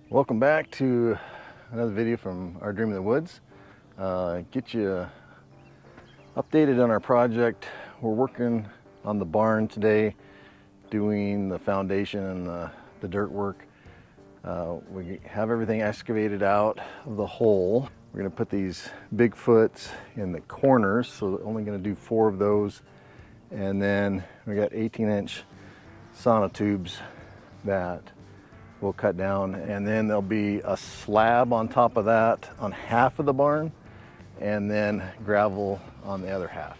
Welcome back to another video from our Dream in the Woods. Get you updated on our project. We're working on the barn today, doing the foundation and the dirt work. We have everything excavated out of the hole. We're going to put these Bigfoots in the corners, so only going to do 4 of those. And then we got 18-inch sonotubes that we'll cut down, and then there'll be a slab on top of that on half of the barn, and then gravel on the other half.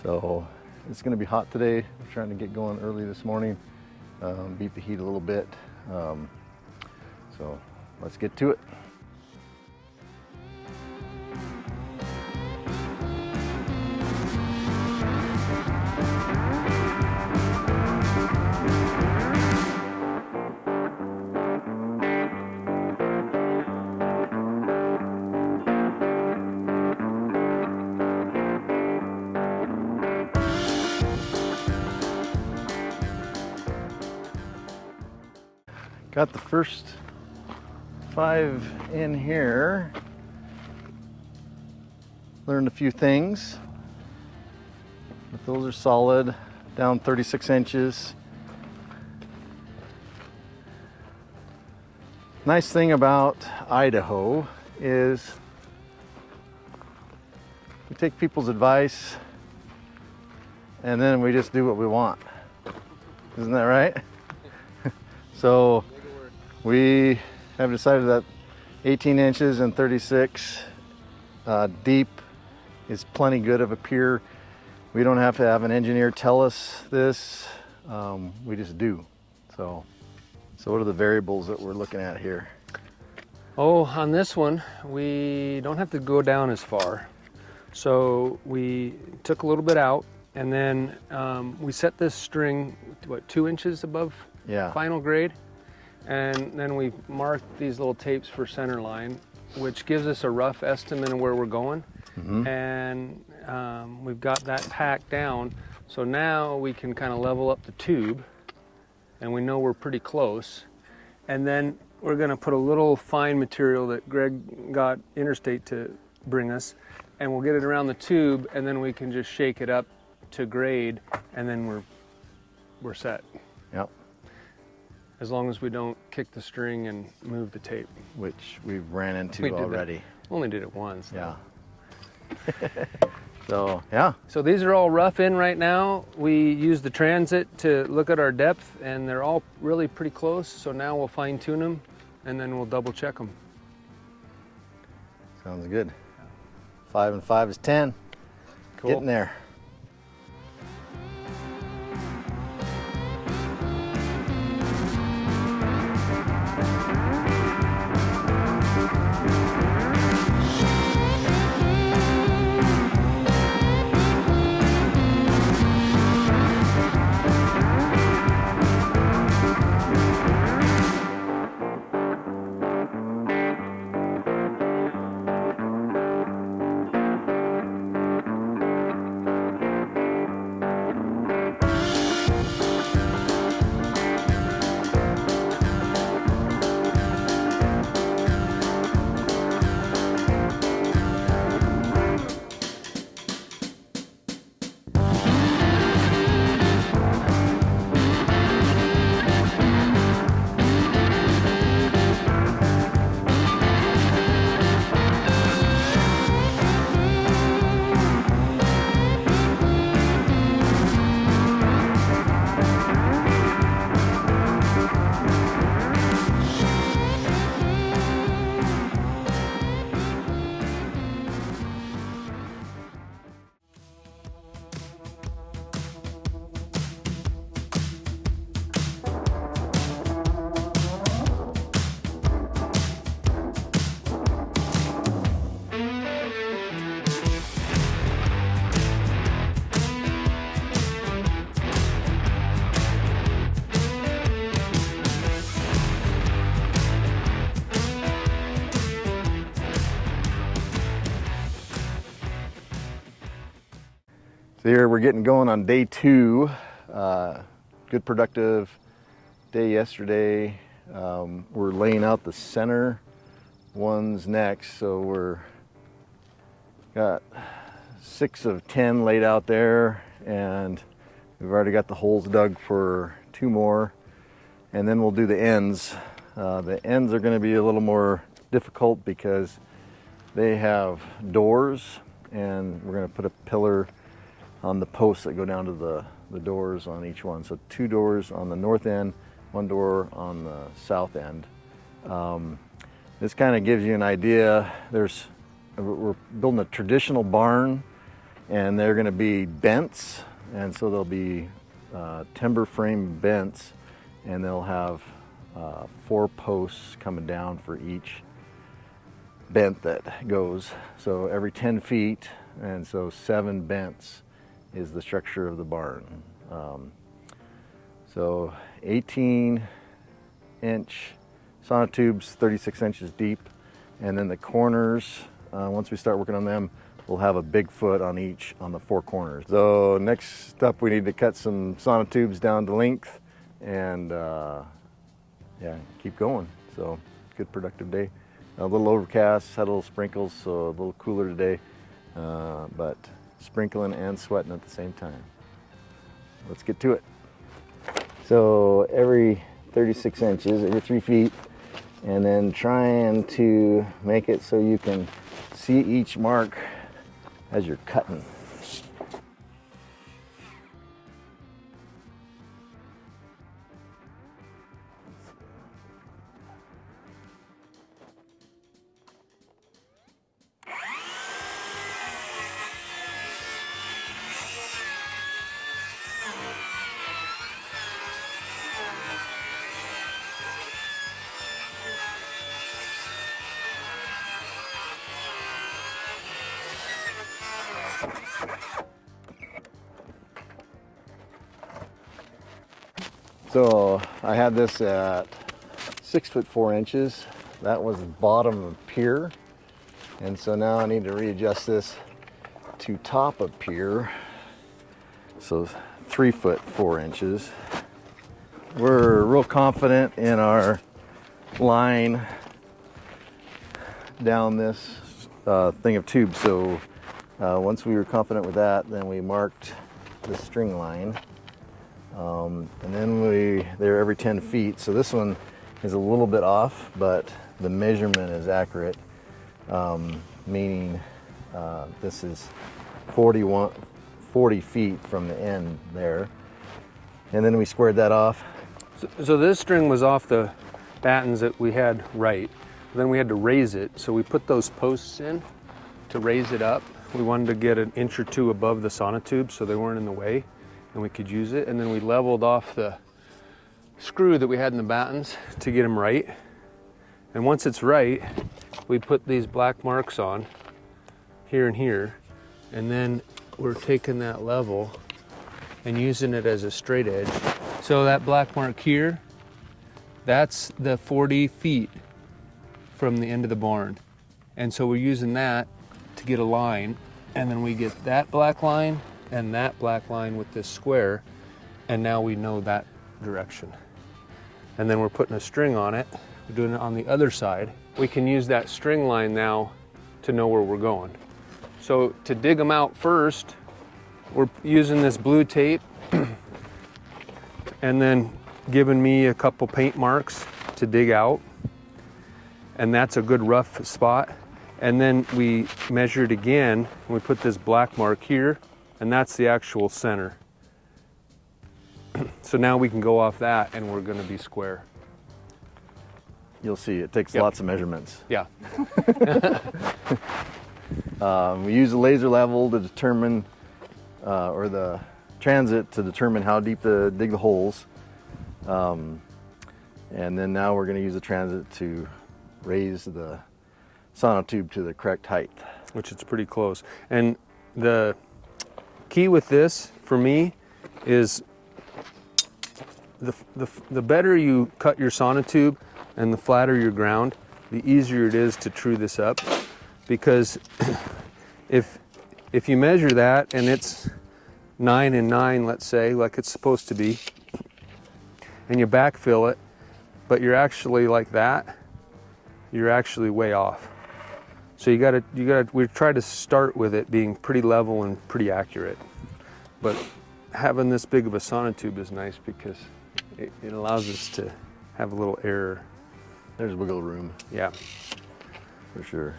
So it's going to be hot today. We're trying to get going early this morning, beat the heat a little bit. So let's get to it. Got the first 5 in here. Learned a few things, but those are solid, down 36 inches. Nice thing about Idaho is we take people's advice and then we just do what we want. Isn't that right? So we have decided that 18 inches and 36 deep is plenty good of a pier. We don't have to have an engineer tell us this. We just do. So what are the variables that we're looking at here? Oh, on this one, we don't have to go down as far. So we took a little bit out, and then we set this string, what, 2 inches above final grade? And then we marked these little tapes for center line, which gives us a rough estimate of where we're going. Mm-hmm. And we've got that packed down. So now we can kind of level up the tube, and we know we're pretty close. And then we're going to put a little fine material that Greg got Interstate to bring us, and we'll get it around the tube, and then we can just shake it up to grade, and then we're set. Yep. As long as we don't kick the string and move the tape. Which we've ran into already. Only did it once. Yeah. So, yeah. So these are all rough in right now. We use the transit to look at our depth, and they're all really pretty close. So now we'll fine tune them, and then we'll double check them. Sounds good. 5 and 5 is 10. Cool. Getting there. So here we're getting going on day 2. Good productive day yesterday. We're laying out the center ones next, so we're got 6 of 10 laid out there, and we've already got the holes dug for 2 more, and then we'll do the ends. The ends are going to be a little more difficult because they have doors, and we're going to put a pillar on the posts that go down to the doors on each one. So 2 doors on the north end, 1 door on the south end. This kind of gives you an idea. We're building a traditional barn, and they're going to be bents, and so there'll be timber frame bents, and they'll have 4 posts coming down for each bent that goes. So every 10 feet, and so 7 bents is the structure of the barn. So 18-inch sonotubes, 36 inches deep, and then the corners, once we start working on them, we'll have a big foot on each on the 4 corners. So next up, we need to cut some sonotubes down to length, and yeah, keep going. So good productive day. A little overcast, had a little sprinkles, so a little cooler today, but sprinkling and sweating at the same time. Let's get to it. So every 36 inches, every 3 feet, and then trying to make it so you can see each mark as you're cutting. So I had this at 6 foot 4 inches. That was the bottom of pier. And so now I need to readjust this to top of pier. So 3 foot 4 inches. We're real confident in our line down this thing of tubes. So once we were confident with that, then we marked the string line. And then they're every 10 feet. So this one is a little bit off, but the measurement is accurate, meaning this is 40 feet from the end there. And then we squared that off. So this string was off the battens that we had right. Then we had to raise it. So we put those posts in to raise it up. We wanted to get an inch or 2 above the sonotube so they weren't in the way and we could use it. And then we leveled off the screw that we had in the battens to get them right. And once it's right, we put these black marks on here and here. And then we're taking that level and using it as a straight edge. So that black mark here, that's the 40 feet from the end of the barn. And so we're using that to get a line, and then we get that black line and that black line with this square, and now we know that direction. And then we're putting a string on it. We're doing it on the other side. We can use that string line now to know where we're going. So to dig them out first, we're using this blue tape and then giving me a couple paint marks to dig out. And that's a good rough spot. And then we measure it again, and we put this black mark here, and that's the actual center. So now we can go off that and we're gonna be square. You'll see, it takes lots of measurements. Yeah. We use the laser level to determine, or the transit to determine how deep to dig the holes. And then now we're gonna use the transit to raise the sonotube to the correct height. Which is pretty close. And the key with this, for me, is the better you cut your sonotube and the flatter your ground, the easier it is to true this up. Because if you measure that and it's 9 and 9, let's say, like it's supposed to be, and you backfill it, but you're actually like that, you're actually way off. So we try to start with it being pretty level and pretty accurate. But having this big of a sonotube is nice because it allows us to have a little error. There's wiggle room. Yeah. For sure.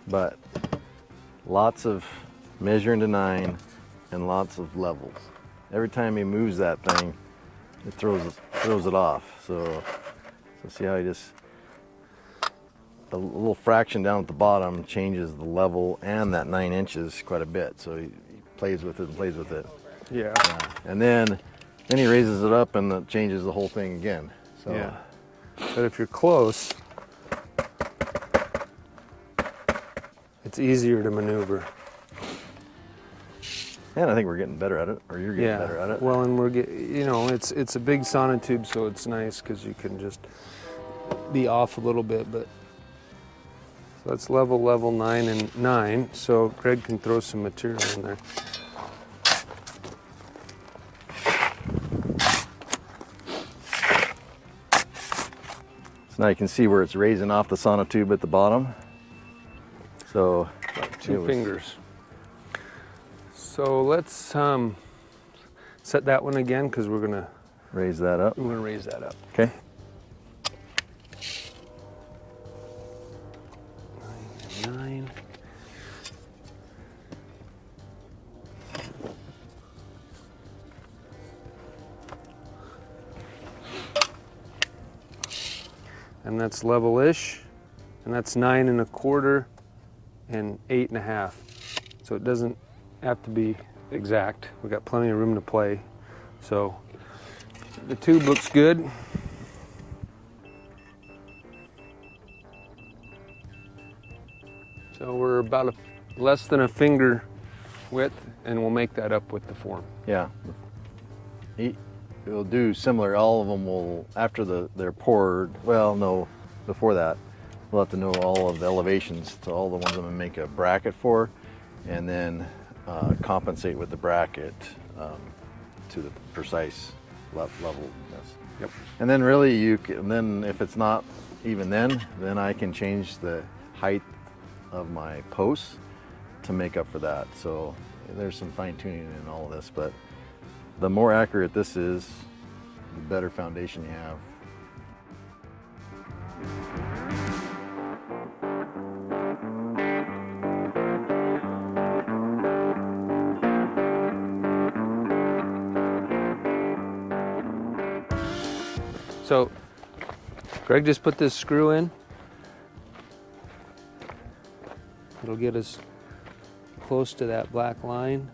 But lots of measuring to 9 and lots of levels. Every time he moves that thing, it throws it off. So see how he just, the little fraction down at the bottom changes the level and that 9 inches quite a bit. So he plays with it and plays with it. Yeah. And then he raises it up and it changes the whole thing again. So. Yeah. But if you're close, it's easier to maneuver. And I think we're getting better at it, or you're getting better at it. Well, and we're it's a big sonotube, so it's nice because you can just be off a little bit. But so that's level 9 and 9. So Greg can throw some material in there. So now you can see where it's raising off the sonotube at the bottom. So about 2 fingers. So let's set that one again because we're gonna raise that up. We're gonna raise that up. Okay. 9 and 9. And that's level-ish, and that's 9 1/4 and 8 1/2. So it doesn't have to be exact. We got plenty of room to play. So the tube looks good. So we're about less than a finger width, and we'll make that up with the form. Yeah. We'll do similar. All of them will, after they're poured, well, no, before that, we'll have to know all of the elevations to all the ones I'm gonna make a bracket for, and then compensate with the bracket to the precise levelness. Yep. And then really you can, then if it's not even then I can change the height of my posts to make up for that. So there's some fine tuning in all of this, but the more accurate this is, the better foundation you have. So Greg just put this screw in. It'll get us close to that black line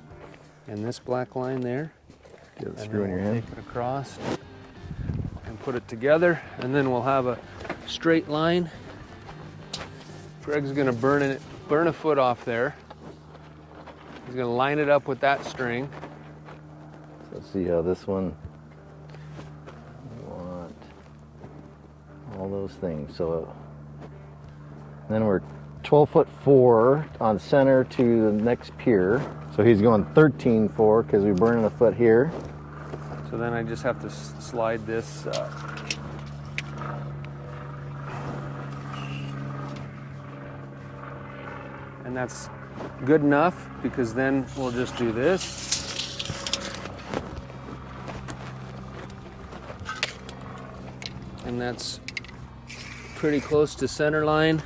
and this black line there. Get the screw in your hand. Take it across and put it together, and then we'll have a straight line. Greg's gonna burn a foot off there. He's gonna line it up with that string. Let's see how this one, want all those things. So then we're 12'4" on center to the next pier. So he's going 13'4" because we're burning a foot here. So then I just have to slide this and that's good enough, because then we'll just do this. And that's pretty close to center line.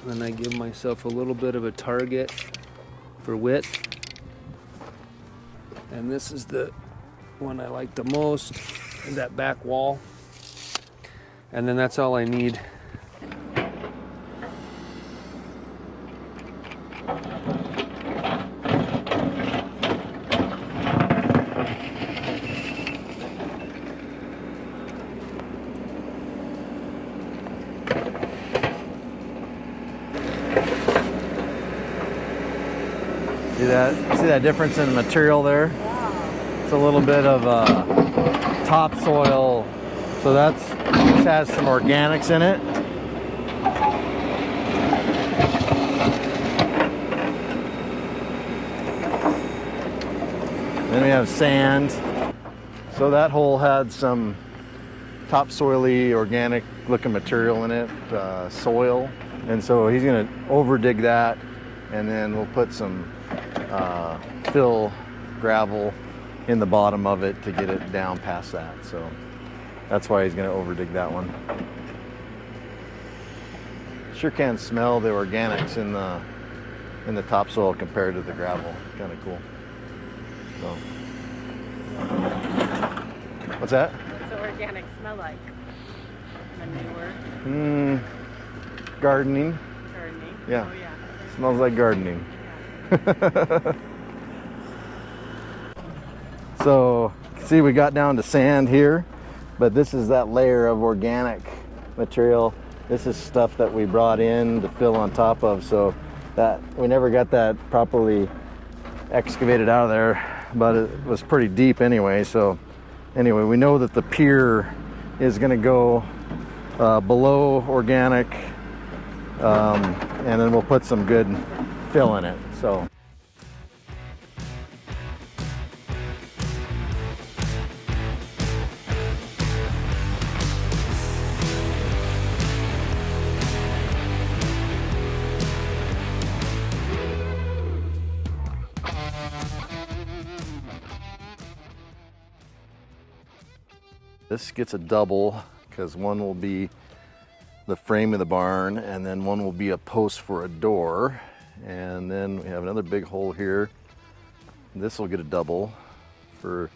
And then I give myself a little bit of a target for width. And this is the one I like the most, that back wall. And then that's all I need. See that difference in material there? It's a little bit of topsoil, so this has some organics in it. Then we have sand. So that hole had some topsoily, organic looking material in it, soil. And so he's gonna over dig that, and then we'll put some fill gravel in the bottom of it to get it down past that. So that's why he's gonna over dig that one. Sure can smell the organics in the topsoil compared to the gravel. Kind of cool. So. What's that? What's the organic smell like? Manure? Gardening. Gardening? Yeah. Oh, yeah. Smells like gardening. Yeah. So, see, we got down to sand here, but this is that layer of organic material. This is stuff that we brought in to fill on top of, so that we never got that properly excavated out of there, but it was pretty deep anyway. So anyway, we know that the pier is going to go below organic, and then we'll put some good fill in it. So this gets a double, because one will be the frame of the barn, and then one will be a post for a door. And then we have another big hole here. This will get a double for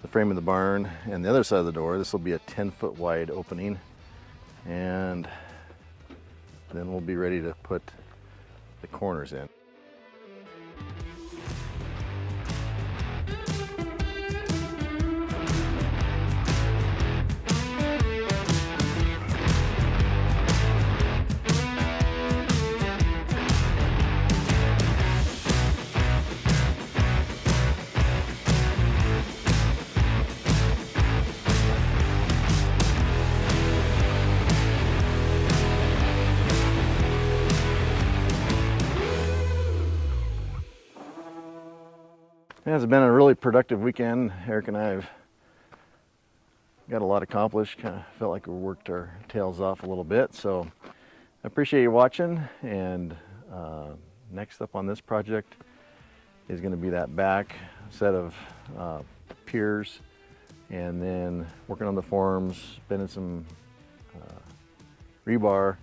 the frame of the barn, and the other side of the door, this will be a 10-foot wide opening. And then we'll be ready to put the corners in. Yeah, it's been a really productive weekend. Eric and I have got a lot accomplished. Kind of felt like we worked our tails off a little bit. So I appreciate you watching. And next up on this project is going to be that back set of piers, and then working on the forms, bending some rebar,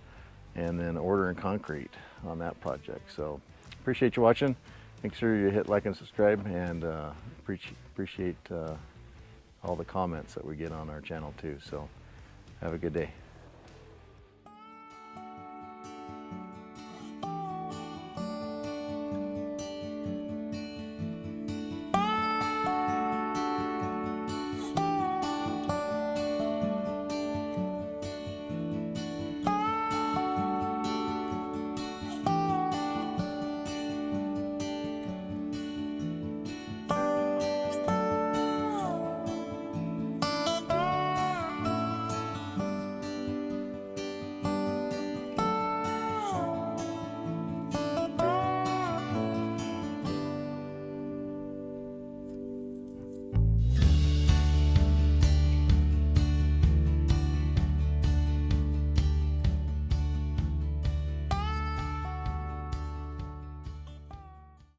and then ordering concrete on that project. So appreciate you watching. Make sure you hit like and subscribe, and appreciate all the comments that we get on our channel too. So have a good day.